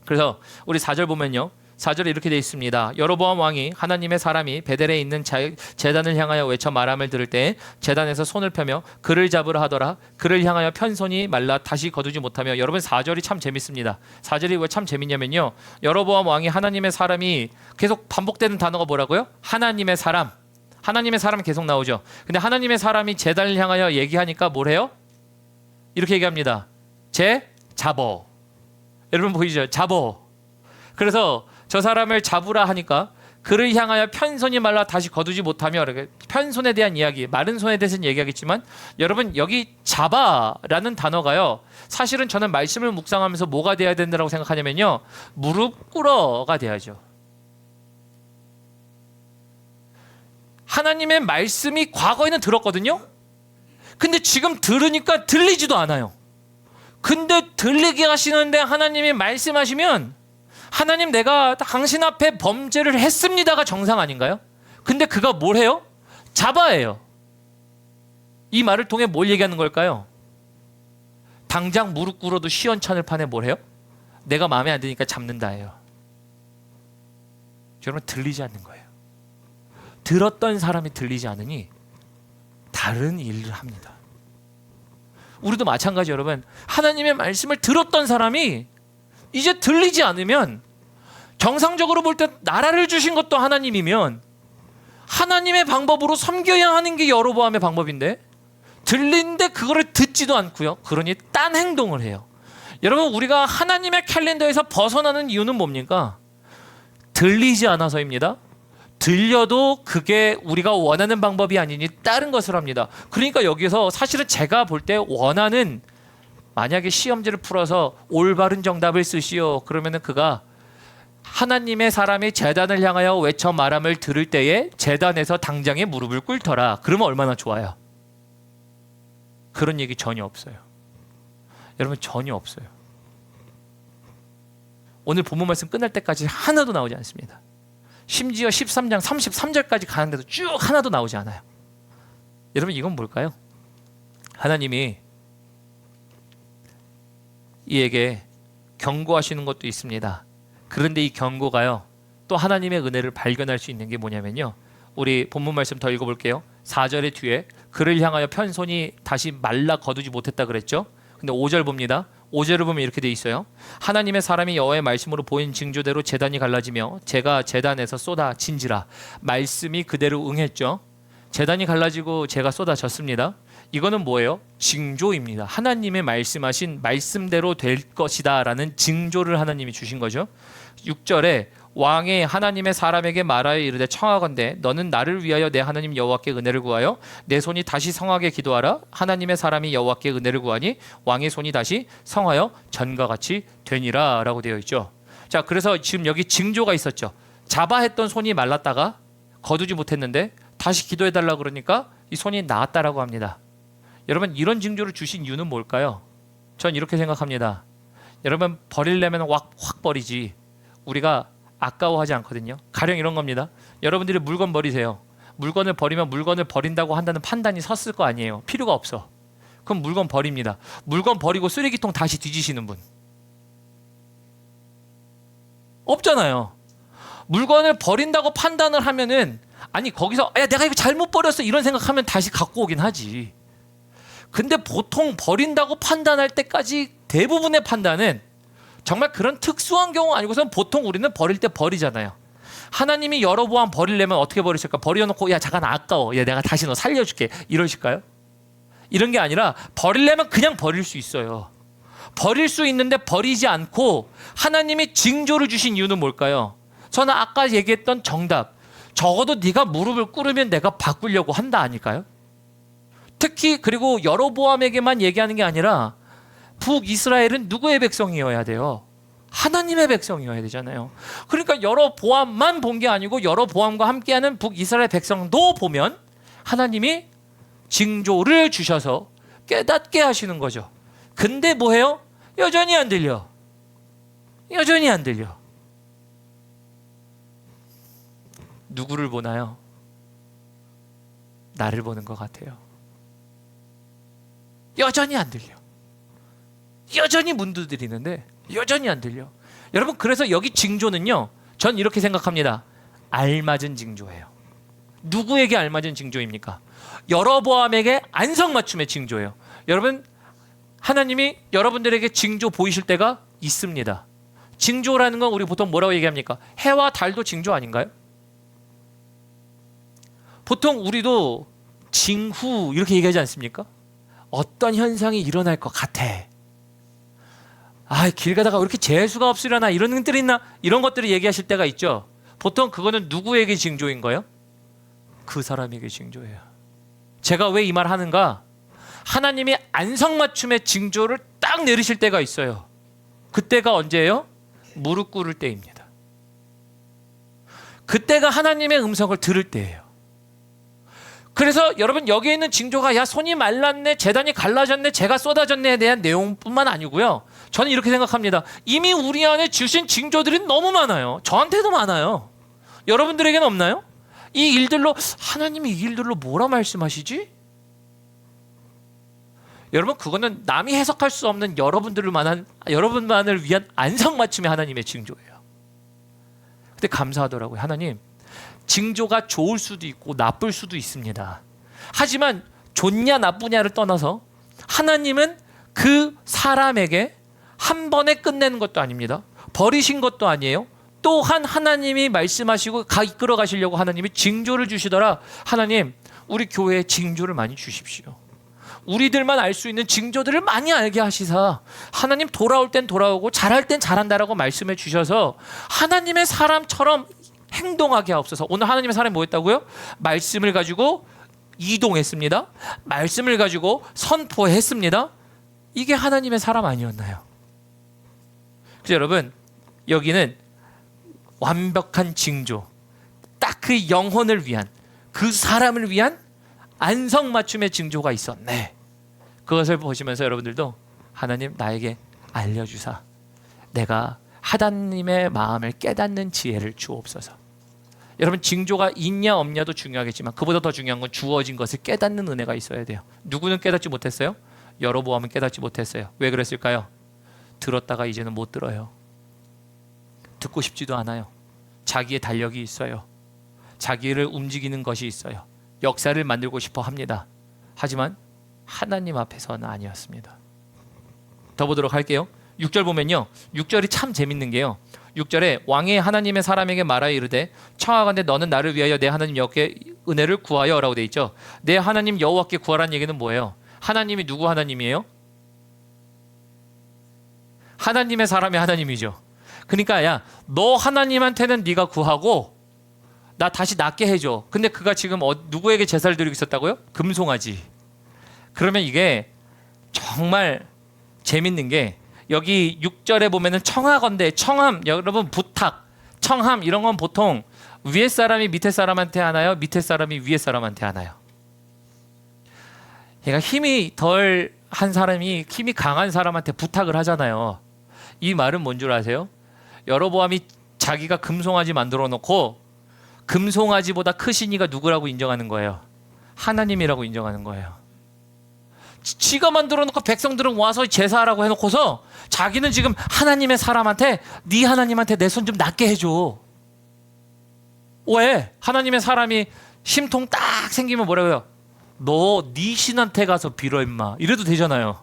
그래서 우리 4절 보면요, 4절에 이렇게 되어 있습니다. 여로보암 왕이 하나님의 사람이 베델에 있는 제단을 향하여 외쳐 말함을 들을 때 제단에서 손을 펴며 그를 잡으라 하더라. 그를 향하여 편손이 말라 다시 거두지 못하며. 여러분, 4절이 참 재밌습니다. 4절이 왜 참 재밌냐면요, 여로보암 왕이 하나님의 사람이 계속 반복되는 단어가 뭐라고요? 하나님의 사람. 하나님의 사람 계속 나오죠. 근데 하나님의 사람이 제단을 향하여 얘기하니까 뭘 해요? 이렇게 얘기합니다. 잡어. 여러분 보이죠? 잡어. 그래서 저 사람을 잡으라 하니까 그를 향하여 편손이 말라 다시 거두지 못하며. 이렇게 편손에 대한 이야기, 마른 손에 대해서는 얘기하겠지만 여러분, 여기 잡아라는 단어가요, 사실은 저는 말씀을 묵상하면서 뭐가 돼야 된다고 생각하냐면요, 무릎 꿇어가 돼야죠. 하나님의 말씀이 과거에는 들었거든요. 근데 지금 들으니까 들리지도 않아요. 근데 들리게 하시는데 하나님이 말씀하시면, 하나님 내가 당신 앞에 범죄를 했습니다가 정상 아닌가요? 근데 그가 뭘 해요? 잡아예요. 이 말을 통해 뭘 얘기하는 걸까요? 당장 무릎 꿇어도 시원찮을 판에 뭘 해요? 내가 마음에 안 드니까 잡는다예요. 여러분, 들리지 않는 거예요. 들었던 사람이 들리지 않으니 다른 일을 합니다. 우리도 마찬가지. 여러분, 하나님의 말씀을 들었던 사람이 이제 들리지 않으면, 정상적으로 볼 때 나라를 주신 것도 하나님이면 하나님의 방법으로 섬겨야 하는 게 여로보암의 방법인데, 들리는데 그거를 듣지도 않고요, 그러니 딴 행동을 해요. 여러분, 우리가 하나님의 캘린더에서 벗어나는 이유는 뭡니까? 들리지 않아서입니다. 들려도 그게 우리가 원하는 방법이 아니니 다른 것을 합니다. 그러니까 여기서 사실은 제가 볼 때 원하는, 만약에 시험지를 풀어서 올바른 정답을 쓰시오, 그러면은 그가 하나님의 사람이 제단을 향하여 외쳐 말함을 들을 때에 제단에서 당장에 무릎을 꿇더라. 그러면 얼마나 좋아요. 그런 얘기 전혀 없어요. 여러분, 전혀 없어요. 오늘 본문 말씀 끝날 때까지 하나도 나오지 않습니다. 심지어 13장 33절까지 가는데도 쭉 하나도 나오지 않아요. 여러분, 이건 뭘까요? 하나님이 이에게 경고하시는 것도 있습니다. 그런데 이 경고가요, 또 하나님의 은혜를 발견할 수 있는 게 뭐냐면요, 우리 본문 말씀 더 읽어볼게요. 4절의 뒤에 그를 향하여 편손이 다시 말라 거두지 못했다 그랬죠. 근데 5절 봅니다. 5절을 보면 이렇게 돼 있어요. 하나님의 사람이 여호와의 말씀으로 보인 징조대로 제단이 갈라지며 제가 제단에서 쏟아진지라. 말씀이 그대로 응했죠. 제단이 갈라지고 제가 쏟아졌습니다. 이거는 뭐예요? 징조입니다. 하나님의 말씀하신 말씀대로 될 것이다 라는 징조를 하나님이 주신 거죠. 6절에 왕의 하나님의 사람에게 말하여 이르되 청하건대 너는 나를 위하여 내 하나님 여호와께 은혜를 구하여 내 손이 다시 성하게 기도하라. 하나님의 사람이 여호와께 은혜를 구하니 왕의 손이 다시 성하여 전과 같이 되니라 라고 되어 있죠. 자, 그래서 지금 여기 징조가 있었죠. 자바했던 손이 말랐다가 거두지 못했는데 다시 기도해달라고 그러니까 이 손이 나았다라고 합니다. 여러분, 이런 징조를 주신 이유는 뭘까요? 전 이렇게 생각합니다. 여러분, 버리려면 확 버리지 우리가 아까워하지 않거든요. 가령 이런 겁니다. 여러분들이 물건 버리세요. 물건을 버리면 물건을 버린다고 한다는 판단이 섰을 거 아니에요. 필요가 없어. 그럼 물건 버립니다. 물건 버리고 쓰레기통 다시 뒤지시는 분 없잖아요. 물건을 버린다고 판단을 하면은 아니 거기서 야 내가 이거 잘못 버렸어 이런 생각하면 다시 갖고 오긴 하지. 근데 보통 버린다고 판단할 때까지 대부분의 판단은 정말 그런 특수한 경우 아니고선 보통 우리는 버릴 때 버리잖아요. 하나님이 여러보암 버리려면 어떻게 버리실까? 버려놓고 야 잠깐 아까워 야 내가 다시 너 살려줄게 이러실까요? 이런 게 아니라 버리려면 그냥 버릴 수 있어요. 버릴 수 있는데 버리지 않고 하나님이 징조를 주신 이유는 뭘까요? 저는 아까 얘기했던 정답, 적어도 네가 무릎을 꿇으면 내가 바꾸려고 한다 아닐까요? 특히 그리고 여로보암에게만 얘기하는 게 아니라 북이스라엘은 누구의 백성이어야 돼요? 하나님의 백성이어야 되잖아요. 그러니까 여로보암만 본 게 아니고 여로보암과 함께하는 북이스라엘 백성도 보면 하나님이 징조를 주셔서 깨닫게 하시는 거죠. 근데 뭐해요? 여전히 안 들려. 여전히 안 들려. 누구를 보나요? 나를 보는 것 같아요. 여전히 안 들려. 여전히 문 두드리는데 여전히 안 들려. 여러분, 그래서 여기 징조는요, 전 이렇게 생각합니다. 알맞은 징조예요. 누구에게 알맞은 징조입니까? 여로보암에게 안성맞춤의 징조예요. 여러분, 하나님이 여러분들에게 징조 보이실 때가 있습니다. 징조라는 건 우리 보통 뭐라고 얘기합니까? 해와 달도 징조 아닌가요? 보통 우리도 징후 이렇게 얘기하지 않습니까? 어떤 현상이 일어날 것 같아. 아, 길 가다가 왜 이렇게 재수가 없으려나 이런 것들이 있나? 이런 것들을 얘기하실 때가 있죠. 보통 그거는 누구에게 징조인 거예요? 그 사람에게 징조예요. 제가 왜 이 말 하는가? 하나님이 안성맞춤의 징조를 딱 내리실 때가 있어요. 그때가 언제예요? 무릎 꿇을 때입니다. 그때가 하나님의 음성을 들을 때예요. 그래서 여러분, 여기에 있는 징조가 야 손이 말랐네, 제단이 갈라졌네, 제가 쏟아졌네에 대한 내용뿐만 아니고요. 저는 이렇게 생각합니다. 이미 우리 안에 주신 징조들이 너무 많아요. 저한테도 많아요. 여러분들에게는 없나요? 이 일들로 하나님이 이 일들로 뭐라 말씀하시지? 여러분, 그거는 남이 해석할 수 없는 여러분만을 위한 안성맞춤의 하나님의 징조예요. 근데 감사하더라고요. 하나님, 징조가 좋을 수도 있고 나쁠 수도 있습니다. 하지만 좋냐 나쁘냐를 떠나서 하나님은 그 사람에게 한 번에 끝내는 것도 아닙니다. 버리신 것도 아니에요. 또한 하나님이 말씀하시고 이끌어 가시려고 하나님이 징조를 주시더라. 하나님, 우리 교회에 징조를 많이 주십시오. 우리들만 알 수 있는 징조들을 많이 알게 하시사 하나님 돌아올 땐 돌아오고 잘할 땐 잘한다라고 말씀해 주셔서 하나님의 사람처럼 행동하게 하옵소서. 오늘 하나님의 사람이 뭐였다고요? 말씀을 가지고 이동했습니다. 말씀을 가지고 선포했습니다. 이게 하나님의 사람 아니었나요? 그래서 여러분, 여기는 완벽한 징조, 딱 그 영혼을 위한, 그 사람을 위한 안성맞춤의 징조가 있었네. 그것을 보시면서 여러분들도 하나님 나에게 알려주사 내가 하나님의 마음을 깨닫는 지혜를 주옵소서. 여러분, 징조가 있냐 없냐도 중요하겠지만 그보다 더 중요한 건 주어진 것을 깨닫는 은혜가 있어야 돼요. 누구는 깨닫지 못했어요? 여로보암은 깨닫지 못했어요. 왜 그랬을까요? 들었다가 이제는 못 들어요. 듣고 싶지도 않아요. 자기의 달력이 있어요. 자기를 움직이는 것이 있어요. 역사를 만들고 싶어 합니다. 하지만 하나님 앞에서는 아니었습니다. 더 보도록 할게요. 6절 보면요. 6절이 참 재밌는 게요. 6절에 왕이 하나님의 사람에게 말하여 이르되 청하건대 너는 나를 위하여 내 하나님 여호와께 은혜를 구하여 라고 돼 있죠. 내 하나님 여호와께 구하라는 얘기는 뭐예요? 하나님이 누구 하나님이에요? 하나님의 사람이 하나님이죠. 그러니까 야, 너 하나님한테는 네가 구하고 나 다시 낫게 해줘. 근데 그가 지금 누구에게 제사를 드리고 있었다고요? 금송아지. 그러면 이게 정말 재밌는 게 여기 6절에 보면은 청하건대, 청함, 여러분 부탁, 청함 이런 건 보통 위에 사람이 밑에 사람한테 하나요? 밑에 사람이 위에 사람한테 하나요? 그러니까 힘이 덜 한 사람이 힘이 강한 사람한테 부탁을 하잖아요. 이 말은 뭔 줄 아세요? 여로보암이 자기가 금송아지 만들어 놓고 금송아지보다 크신 이가 누구라고 인정하는 거예요? 하나님이라고 인정하는 거예요. 지가 만들어 놓고 백성들은 와서 제사하라고 해놓고서 자기는 지금 하나님의 사람한테 네 하나님한테 내 손 좀 낫게 해줘. 왜? 하나님의 사람이 심통 딱 생기면 뭐라고 해요? 너 네 신한테 가서 빌어 임마 이래도 되잖아요.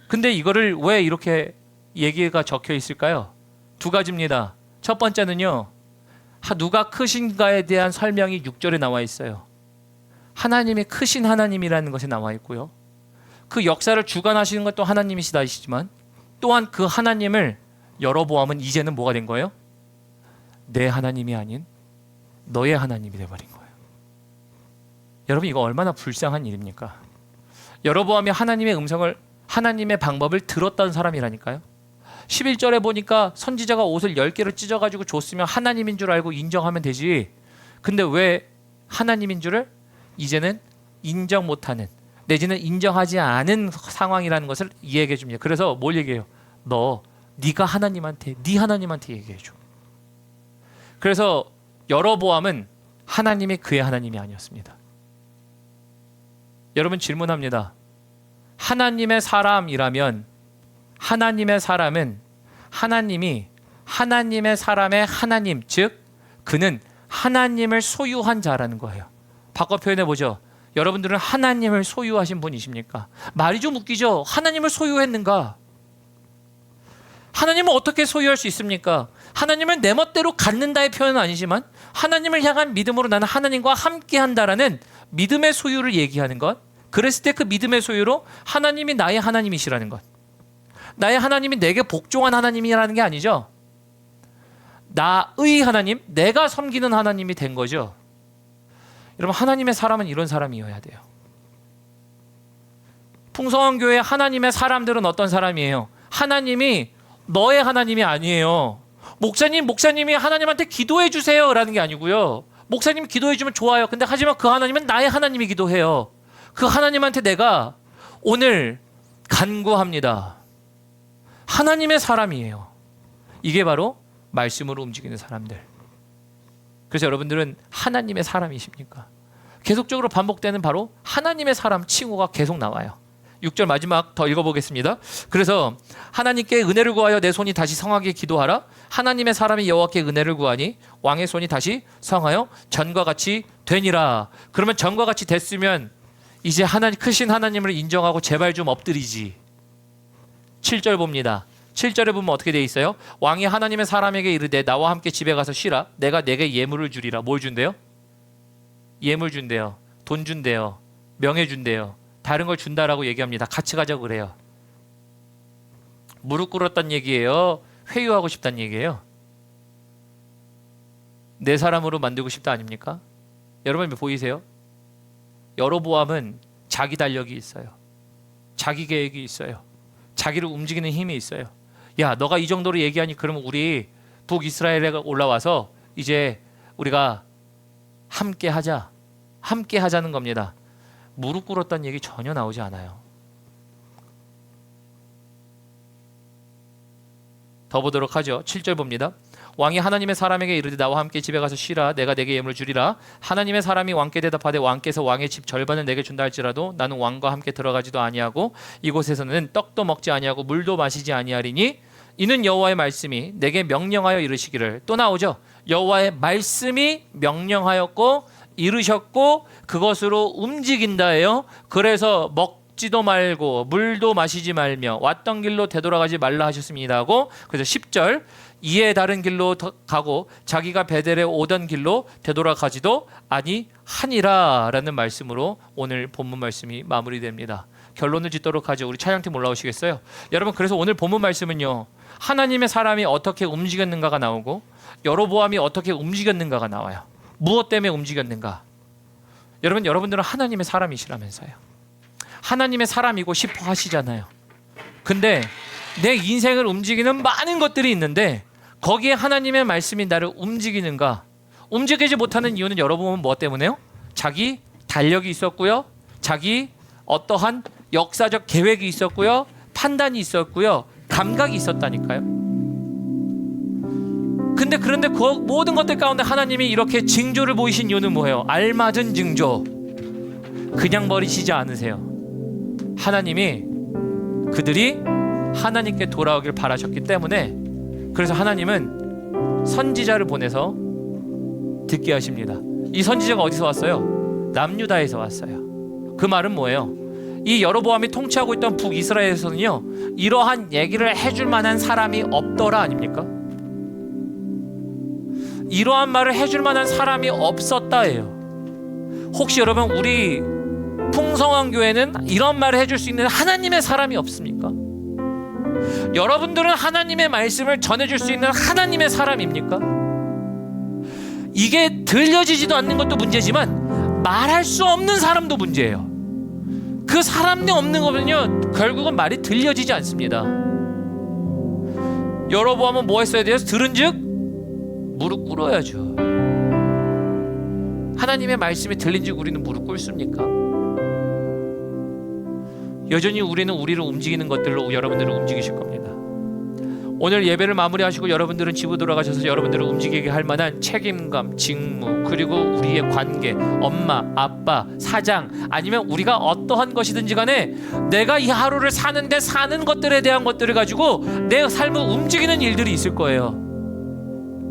근데 이거를 왜 이렇게 얘기가 적혀 있을까요? 두 가지입니다. 첫 번째는요, 누가 크신가에 대한 설명이 6절에 나와 있어요. 하나님이 크신 하나님이라는 것이 나와 있고요. 그 역사를 주관하시는 것도 하나님이시다시지만 또한 그 하나님을 여로보암은 이제는 뭐가 된 거예요? 내 하나님이 아닌 너의 하나님이 돼버린 거예요. 여러분 이거 얼마나 불쌍한 일입니까? 여로보암이 하나님의 음성을 하나님의 방법을 들었던 사람이라니까요. 11절에 보니까 선지자가 옷을 10개를 찢어가지고 줬으면 하나님인 줄 알고 인정하면 되지. 근데 왜 하나님인 줄을 이제는 인정 못하는 내지는 인정하지 않은 상황이라는 것을 이야기해 줍니다. 그래서 뭘 얘기해요? 네가 하나님한테 네 하나님한테 얘기해 줘. 그래서 여로보암은 하나님이 그의 하나님이 아니었습니다. 여러분 질문합니다. 하나님의 사람이라면 하나님의 사람은 하나님이 하나님의 사람의 하나님, 즉 그는 하나님을 소유한 자라는 거예요. 바꿔 표현해 보죠. 여러분들은 하나님을 소유하신 분이십니까? 말이 좀 웃기죠. 하나님을 소유했는가? 하나님을 어떻게 소유할 수 있습니까? 하나님을 내 멋대로 갖는다의 표현은 아니지만 하나님을 향한 믿음으로 나는 하나님과 함께한다라는 믿음의 소유를 얘기하는 것. 그랬을 때 그 믿음의 소유로 하나님이 나의 하나님이시라는 것. 나의 하나님이 내게 복종한 하나님이라는 게 아니죠. 나의 하나님, 내가 섬기는 하나님이 된 거죠. 여러분 하나님의 사람은 이런 사람이어야 돼요. 풍성한 교회 하나님의 사람들은 어떤 사람이에요? 하나님이 너의 하나님이 아니에요. 목사님이 하나님한테 기도해 주세요 라는 게 아니고요. 목사님 기도해 주면 좋아요. 근데 하지만 그 하나님은 나의 하나님이기도 해요. 그 하나님한테 내가 오늘 간구합니다. 하나님의 사람이에요. 이게 바로 말씀으로 움직이는 사람들. 그래서 여러분들은 하나님의 사람이십니까? 계속적으로 반복되는 바로 하나님의 사람 칭호가 계속 나와요. 6절 마지막 더 읽어보겠습니다. 그래서 하나님께 은혜를 구하여 내 손이 다시 성하게 기도하라. 하나님의 사람이 여호와께 은혜를 구하니 왕의 손이 다시 성하여 전과 같이 되니라. 그러면 전과 같이 됐으면 이제 크신 하나님을 인정하고 제발 좀 엎드리지. 7절 봅니다. 7절에 보면 어떻게 돼 있어요? 왕이 하나님의 사람에게 이르되 나와 함께 집에 가서 쉬라. 내가 내게 예물을 주리라. 뭘 준대요? 예물 준대요. 돈 준대요. 명예 준대요. 다른 걸 준다라고 얘기합니다. 같이 가자고 그래요. 무릎 꿇었단 얘기예요? 회유하고 싶단 얘기예요? 내 사람으로 만들고 싶다 아닙니까? 여러분 보이세요? 여로보암은 자기 달력이 있어요. 자기 계획이 있어요. 자기를 움직이는 힘이 있어요. 야, 너가 이 정도로 얘기하니 그러면 우리 북이스라엘에 올라와서 이제 우리가 함께 하자는 겁니다. 무릎 꿇었다는 얘기 전혀 나오지 않아요. 더 보도록 하죠. 7절 봅니다. 왕이 하나님의 사람에게 이르되 나와 함께 집에 가서 쉬라. 내가 내게 예물을 주리라. 하나님의 사람이 왕께 대답하되 왕께서 왕의 집 절반을 내게 준다 할지라도 나는 왕과 함께 들어가지도 아니하고 이곳에서는 떡도 먹지 아니하고 물도 마시지 아니하리니 이는 여호와의 말씀이 내게 명령하여 이르시기를. 또 나오죠. 여호와의 말씀이 명령하였고 이르셨고 그것으로 움직인다예요. 그래서 먹지도 말고 물도 마시지 말며 왔던 길로 되돌아가지 말라 하셨습니다 하고, 그래서 10절 이에 다른 길로 가고 자기가 베델에 오던 길로 되돌아가지도 아니하니라 라는 말씀으로 오늘 본문 말씀이 마무리됩니다. 결론을 짓도록 하죠. 우리 찬양팀 올라오시겠어요? 여러분, 그래서 오늘 본문 말씀은요, 하나님의 사람이 어떻게 움직였는가가 나오고 여로보암이 어떻게 움직였는가가 나와요. 무엇 때문에 움직였는가? 여러분들은 하나님의 사람이시라면서요. 하나님의 사람이고 싶어 하시잖아요. 근데 내 인생을 움직이는 많은 것들이 있는데 거기에 하나님의 말씀이 나를 움직이는가? 움직이지 못하는 이유는 여러분 뭐 때문에요? 자기 달력이 있었고요, 자기 어떠한 역사적 계획이 있었고요, 판단이 있었고요, 감각이 있었다니까요. 그런데 그 모든 것들 가운데 하나님이 이렇게 징조를 보이신 이유는 뭐예요? 알맞은 징조. 그냥 버리시지 않으세요. 하나님이 그들이 하나님께 돌아오길 바라셨기 때문에, 그래서 하나님은 선지자를 보내서 듣게 하십니다. 이 선지자가 어디서 왔어요? 남유다에서 왔어요. 그 말은 뭐예요? 이 여로보암이 통치하고 있던 북이스라엘에서는요, 이러한 얘기를 해줄 만한 사람이 없더라 아닙니까? 이러한 말을 해줄 만한 사람이 없었다예요. 혹시 여러분, 우리 풍성한 교회는 이런 말을 해줄 수 있는 하나님의 사람이 없습니까? 여러분들은 하나님의 말씀을 전해줄 수 있는 하나님의 사람입니까? 이게 들려지지도 않는 것도 문제지만 말할 수 없는 사람도 문제예요. 그 사람이 없는 거면요, 결국은 말이 들려지지 않습니다. 여로보암은 뭐 했어야 돼요? 들은즉 무릎 꿇어야죠. 하나님의 말씀이 들린즉 우리는 무릎 꿇습니까? 여전히 우리는 우리를 움직이는 것들로 여러분들을 움직이실 겁니다. 오늘 예배를 마무리하시고 여러분들은 집으로 돌아가셔서 여러분들을 움직이게 할 만한 책임감, 직무, 그리고 우리의 관계, 엄마, 아빠, 사장, 아니면 우리가 어떠한 것이든지 간에 내가 이 하루를 사는데 사는 것들에 대한 것들을 가지고 내 삶을 움직이는 일들이 있을 거예요.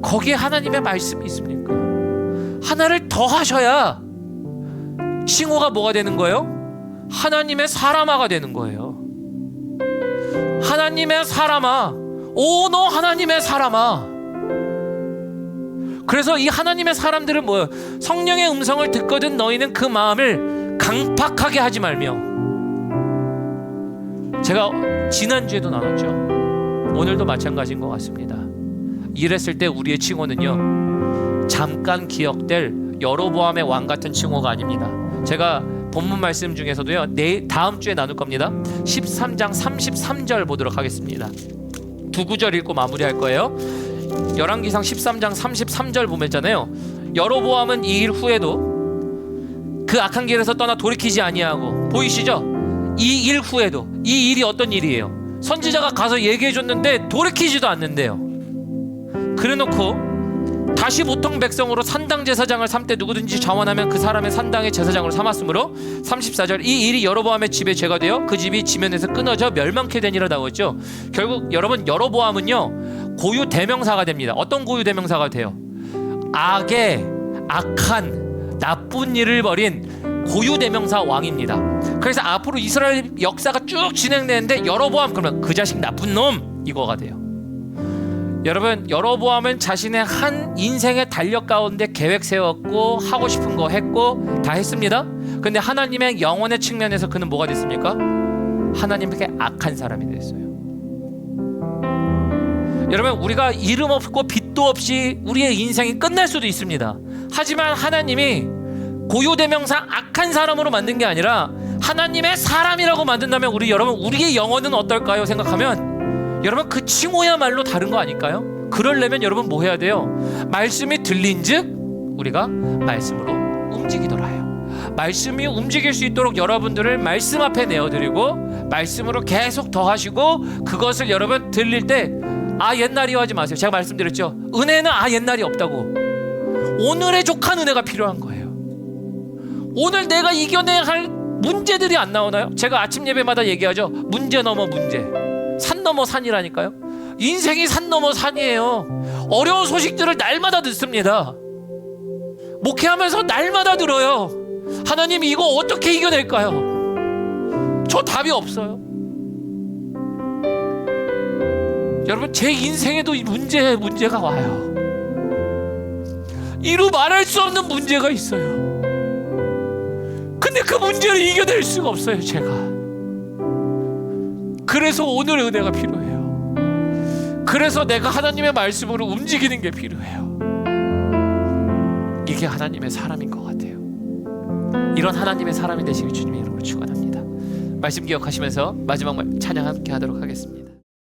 거기에 하나님의 말씀이 있습니까? 하나를 더 하셔야 칭호가 뭐가 되는 거예요? 하나님의 사람아가 되는 거예요. 하나님의 사람아, 오, 너 하나님의 사람아. 그래서 이 하나님의 사람들은 뭐예요? 성령의 음성을 듣거든 너희는 그 마음을 강팍하게 하지 말며. 제가 지난주에도 나눴죠. 오늘도 마찬가지인 것 같습니다. 이랬을 때 우리의 칭호는요, 잠깐 기억될 여로보암의 왕 같은 칭호가 아닙니다. 제가 본문 말씀 중에서도요, 다음 주에 나눌 겁니다. 13장 33절 보도록 하겠습니다. 두 구절 읽고 마무리할 거예요. 열왕기상 13장 33절 보면 있잖아요. 여로보암은 이 일 후에도 그 악한 길에서 떠나 돌이키지 아니하고, 보이시죠? 이 일 후에도, 이 일이 어떤 일이에요? 선지자가 가서 얘기해 줬는데 돌이키지도 않는데요. 그래놓고 다시 보통 백성으로 산당 제사장을 삼때 누구든지 자원하면 그 사람의 산당의 제사장으로 삼았으므로 34절 이 일이 여로보암의 집에 죄가 되어 그 집이 지면에서 끊어져 멸망케 되니라 나오죠. 결국 여러분, 여로보암은요, 고유 대명사가 됩니다. 어떤 고유 대명사가 돼요? 악의, 악한, 나쁜 일을 벌인 고유 대명사 왕입니다. 그래서 앞으로 이스라엘 역사가 쭉 진행되는데 여로보암 그러면 그 자식 나쁜 놈, 이거가 돼요. 여러분, 여로보암은 자신의 한 인생의 달력 가운데 계획 세웠고 하고 싶은 거 했고 다 했습니다. 근데 하나님의 영혼의 측면에서 그는 뭐가 됐습니까? 하나님께 악한 사람이 됐어요. 여러분, 우리가 이름 없고 빚도 없이 우리의 인생이 끝날 수도 있습니다. 하지만 하나님이 고유대명사 악한 사람으로 만든 게 아니라 하나님의 사람이라고 만든다면 우리의 영혼은 어떨까요? 생각하면 여러분, 그 칭호야말로 다른 거 아닐까요? 그러려면 여러분 뭐 해야 돼요? 말씀이 들린즉 우리가 말씀으로 움직이더라요. 말씀이 움직일 수 있도록 여러분들을 말씀 앞에 내어드리고 말씀으로 계속 더하시고, 그것을 여러분 들릴 때 옛날이요 하지 마세요. 제가 말씀드렸죠. 은혜는 옛날이 없다고. 오늘의 족한 은혜가 필요한 거예요. 오늘 내가 이겨내야 할 문제들이 안 나오나요? 제가 아침 예배마다 얘기하죠. 문제 넘어 문제, 산 넘어 산이라니까요. 인생이 산 넘어 산이에요. 어려운 소식들을 날마다 듣습니다. 목회하면서 날마다 들어요. 하나님, 이거 어떻게 이겨낼까요? 저 답이 없어요. 여러분, 제 인생에도 이 문제가 와요. 이루 말할 수 없는 문제가 있어요. 근데 그 문제를 이겨낼 수가 없어요, 제가. 그래서 오늘 은혜가 필요해요. 그래서 내가 하나님의 말씀으로 움직이는 게 필요해요. 이게 하나님의 사람인 것 같아요. 이런 하나님의 사람이 되시길 주님의 이름으로 축원합니다. 말씀 기억하시면서 마지막 찬양 함께 하도록 하겠습니다.